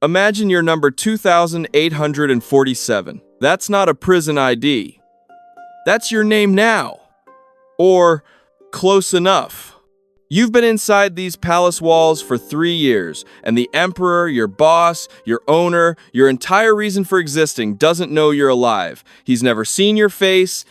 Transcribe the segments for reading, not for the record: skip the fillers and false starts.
Imagine you're number 2847. That's not a prison ID. That's your name now. Or close enough. You've been inside these palace walls for 3 years, and the emperor, your boss, your owner, your entire reason for existing doesn't know you're alive. He's never seen your face,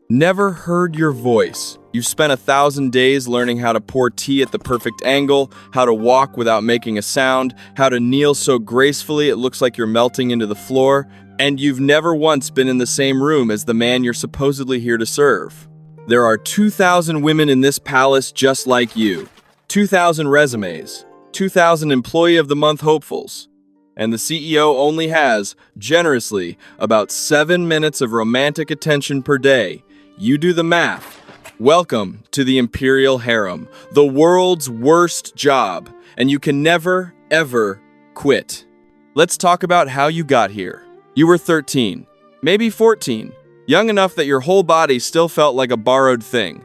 never heard your voice. You've spent 1,000 days learning how to pour tea at the perfect angle, how to walk without making a sound, how to kneel so gracefully it looks like you're melting into the floor, and you've never once been in the same room as the man you're supposedly here to serve. There are 2,000 women in this palace just like you, 2,000 resumes, 2,000 Employee of the Month hopefuls, and the CEO only has, generously, about 7 minutes of romantic attention per day. You do the math. Welcome to the Imperial Harem, the world's worst job, and you can never, ever quit. Let's talk about how you got here. You were 13, maybe 14. Young enough that your whole body still felt like a borrowed thing.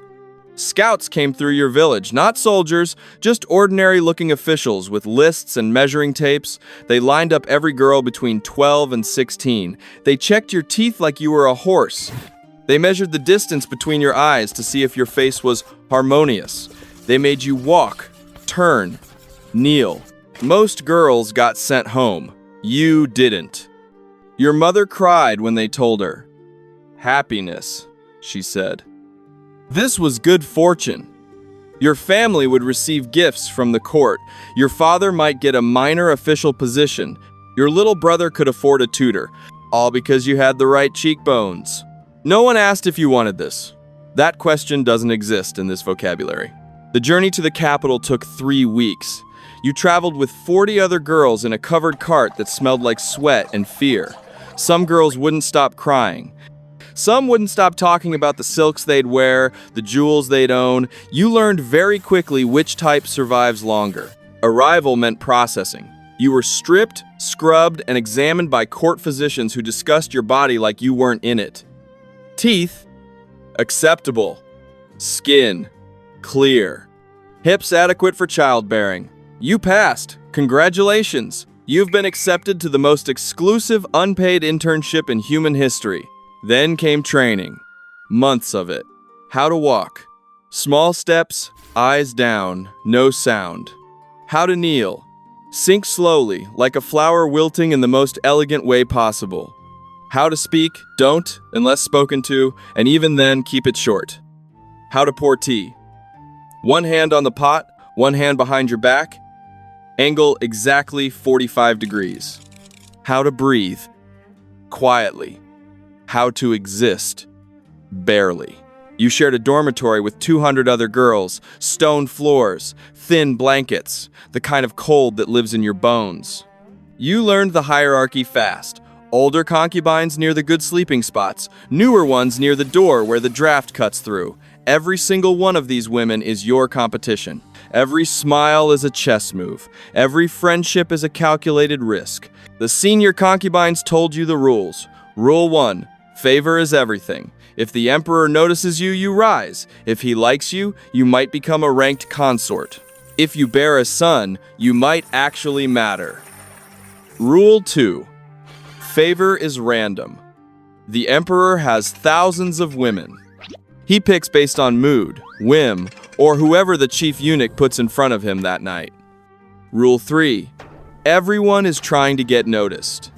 Scouts came through your village, not soldiers, just ordinary-looking officials with lists and measuring tapes. They lined up every girl between 12 and 16. They checked your teeth like you were a horse. They measured the distance between your eyes to see if your face was harmonious. They made you walk, turn, kneel. Most girls got sent home. You didn't. Your mother cried when they told her. Happiness, she said. This was good fortune. Your family would receive gifts from the court. Your father might get a minor official position. Your little brother could afford a tutor, all because you had the right cheekbones. No one asked if you wanted this. That question doesn't exist in this vocabulary. The journey to the capital took 3 weeks. You traveled with 40 other girls in a covered cart that smelled like sweat and fear. Some girls wouldn't stop crying. Some wouldn't stop talking about the silks they'd wear, the jewels they'd own. You learned very quickly which type survives longer. Arrival meant processing. You were stripped, scrubbed, and examined by court physicians who discussed your body like you weren't in it. Teeth, acceptable. Skin, clear. Hips adequate for childbearing. You passed. Congratulations. You've been accepted to the most exclusive unpaid internship in human history. Then came training. Months of it. How to walk. Small steps, eyes down, no sound. How to kneel. Sink slowly, like a flower wilting in the most elegant way possible. How to speak, don't, unless spoken to, and even then keep it short. How to pour tea. One hand on the pot, one hand behind your back. Angle exactly 45 degrees. How to breathe. Quietly. How to exist. Barely. You shared a dormitory with 200 other girls, stone floors, thin blankets, the kind of cold that lives in your bones. You learned the hierarchy fast. Older concubines near the good sleeping spots, newer ones near the door where the draft cuts through. Every single one of these women is your competition. Every smile is a chess move. Every friendship is a calculated risk. The senior concubines told you the rules. Rule 1. Favor is everything. If the emperor notices you, you rise. If he likes you, you might become a ranked consort. If you bear a son, you might actually matter. Rule 2. Favor is random. The emperor has thousands of women. He picks based on mood, whim, or whoever the chief eunuch puts in front of him that night. Rule 3. Everyone is trying to get noticed.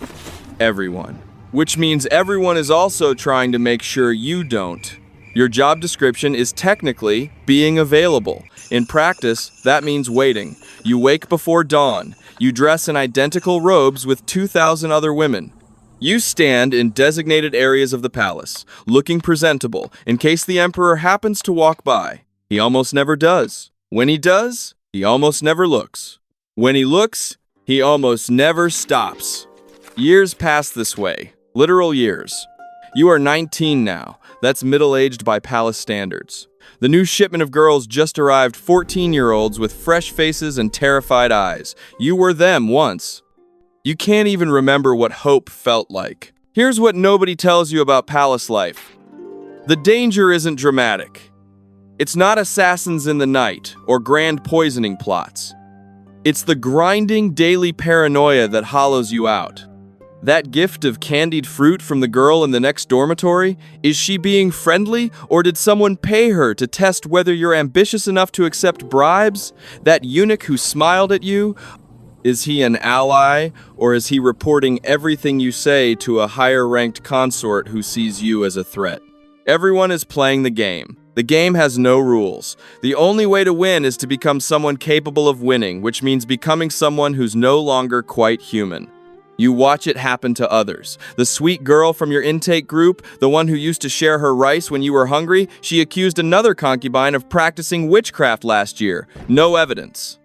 Everyone. Which means everyone is also trying to make sure you don't. Your job description is technically being available. In practice, that means waiting. You wake before dawn. You dress in identical robes with 2,000 other women. You stand in designated areas of the palace, looking presentable, in case the emperor happens to walk by. He almost never does. When he does, he almost never looks. When he looks, he almost never stops. Years pass this way. Literal years. You are 19 now. That's middle-aged by palace standards. The new shipment of girls just arrived, 14-year-olds with fresh faces and terrified eyes. You were them once. You can't even remember what hope felt like. Here's what nobody tells you about palace life. The danger isn't dramatic. It's not assassins in the night or grand poisoning plots. It's the grinding daily paranoia that hollows you out. That gift of candied fruit from the girl in the next dormitory, is she being friendly, or did someone pay her to test whether you're ambitious enough to accept bribes? That eunuch who smiled at you, is he an ally, or is he reporting everything you say to a higher-ranked consort who sees you as a threat? Everyone is playing the game. The game has no rules. The only way to win is to become someone capable of winning, which means becoming someone who's no longer quite human. You watch it happen to others. The sweet girl from your intake group, the one who used to share her rice when you were hungry, she accused another concubine of practicing witchcraft last year. No evidence.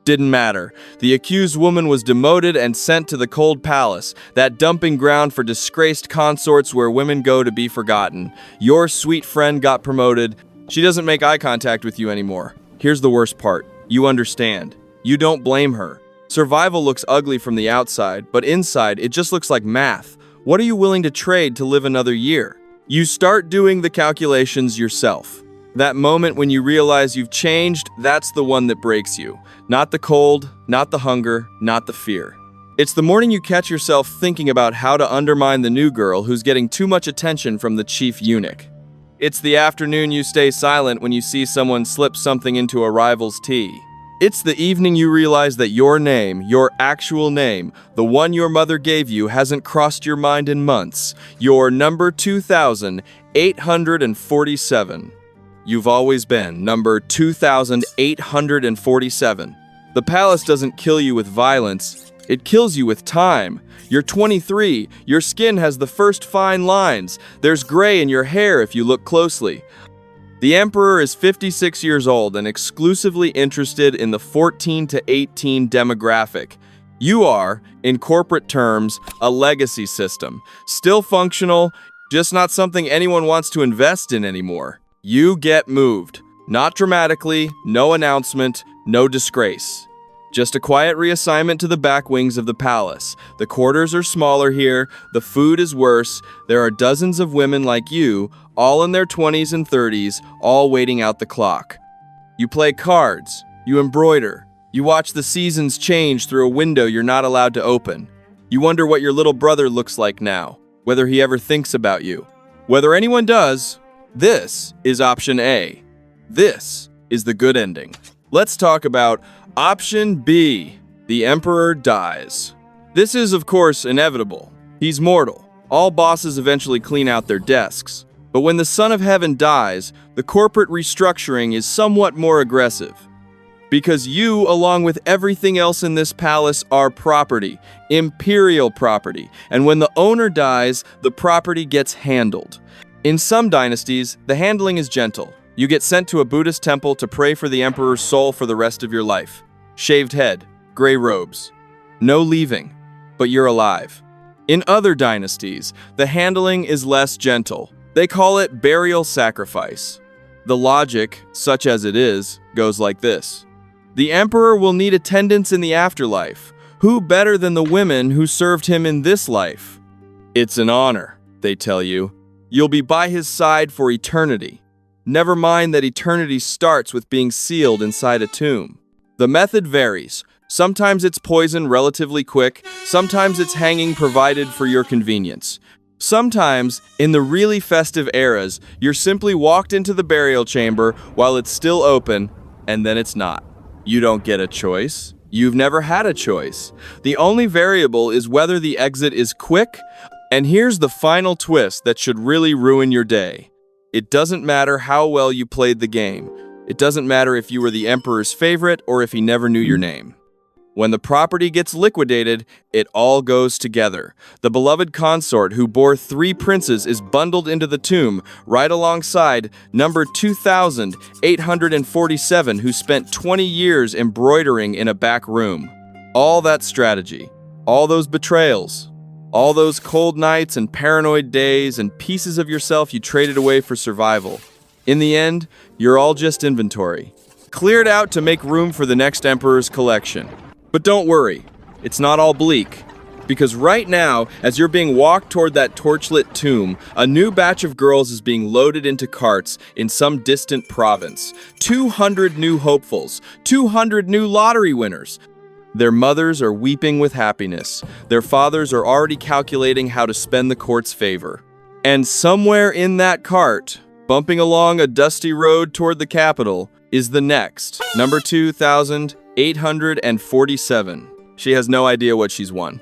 Didn't matter. The accused woman was demoted and sent to the cold palace, that dumping ground for disgraced consorts where women go to be forgotten. Your sweet friend got promoted. She doesn't make eye contact with you anymore. Here's the worst part. You understand. You don't blame her. Survival looks ugly from the outside, but inside it just looks like math. What are you willing to trade to live another year? You start doing the calculations yourself. That moment when you realize you've changed, that's the one that breaks you. Not the cold, not the hunger, not the fear. It's the morning you catch yourself thinking about how to undermine the new girl who's getting too much attention from the chief eunuch. It's the afternoon you stay silent when you see someone slip something into a rival's tea. It's the evening you realize that your name, your actual name, the one your mother gave you, hasn't crossed your mind in months. You're number 2,847. You've always been number 2,847. The palace doesn't kill you with violence, it kills you with time. You're 23, your skin has the first fine lines, there's gray in your hair if you look closely. The emperor is 56 years old and exclusively interested in the 14 to 18 demographic. You are, in corporate terms, a legacy system. Still functional, just not something anyone wants to invest in anymore. You get moved. Not dramatically, no announcement, no disgrace. Just a quiet reassignment to the back wings of the palace. The quarters are smaller here, the food is worse, there are dozens of women like you, all in their 20s and 30s, all waiting out the clock. You play cards, you embroider, you watch the seasons change through a window you're not allowed to open. You wonder what your little brother looks like now, whether he ever thinks about you. Whether anyone does, this is option A. This is the good ending. Let's talk about option B. The emperor dies. This is, of course, inevitable. He's mortal. All bosses eventually clean out their desks. But when the Son of Heaven dies, the corporate restructuring is somewhat more aggressive. Because you, along with everything else in this palace, are property, Imperial property. And when the owner dies, the property gets handled. In some dynasties, the handling is gentle. You get sent to a Buddhist temple to pray for the emperor's soul for the rest of your life. Shaved head, gray robes. No leaving, but you're alive. In other dynasties, the handling is less gentle. They call it burial sacrifice. The logic, such as it is, goes like this. The emperor will need attendants in the afterlife. Who better than the women who served him in this life? It's an honor, they tell you. You'll be by his side for eternity. Never mind that eternity starts with being sealed inside a tomb. The method varies. Sometimes it's poison relatively quick, sometimes it's hanging provided for your convenience. Sometimes, in the really festive eras, you're simply walked into the burial chamber while it's still open, and then it's not. You don't get a choice. You've never had a choice. The only variable is whether the exit is quick, and here's the final twist that should really ruin your day. It doesn't matter how well you played the game. It doesn't matter if you were the emperor's favorite or if he never knew your name. When the property gets liquidated, it all goes together. The beloved consort who bore 3 princes is bundled into the tomb, right alongside number 2,847 who spent 20 years embroidering in a back room. All that strategy, all those betrayals, all those cold nights and paranoid days and pieces of yourself you traded away for survival. In the end, you're all just inventory, cleared out to make room for the next emperor's collection. But don't worry, it's not all bleak. Because right now, as you're being walked toward that torchlit tomb, a new batch of girls is being loaded into carts in some distant province. 200 new hopefuls, 200 new lottery winners. Their mothers are weeping with happiness. Their fathers are already calculating how to spend the court's favor. And somewhere in that cart, bumping along a dusty road toward the capital, is the next, number 2,847. She has no idea what she's won.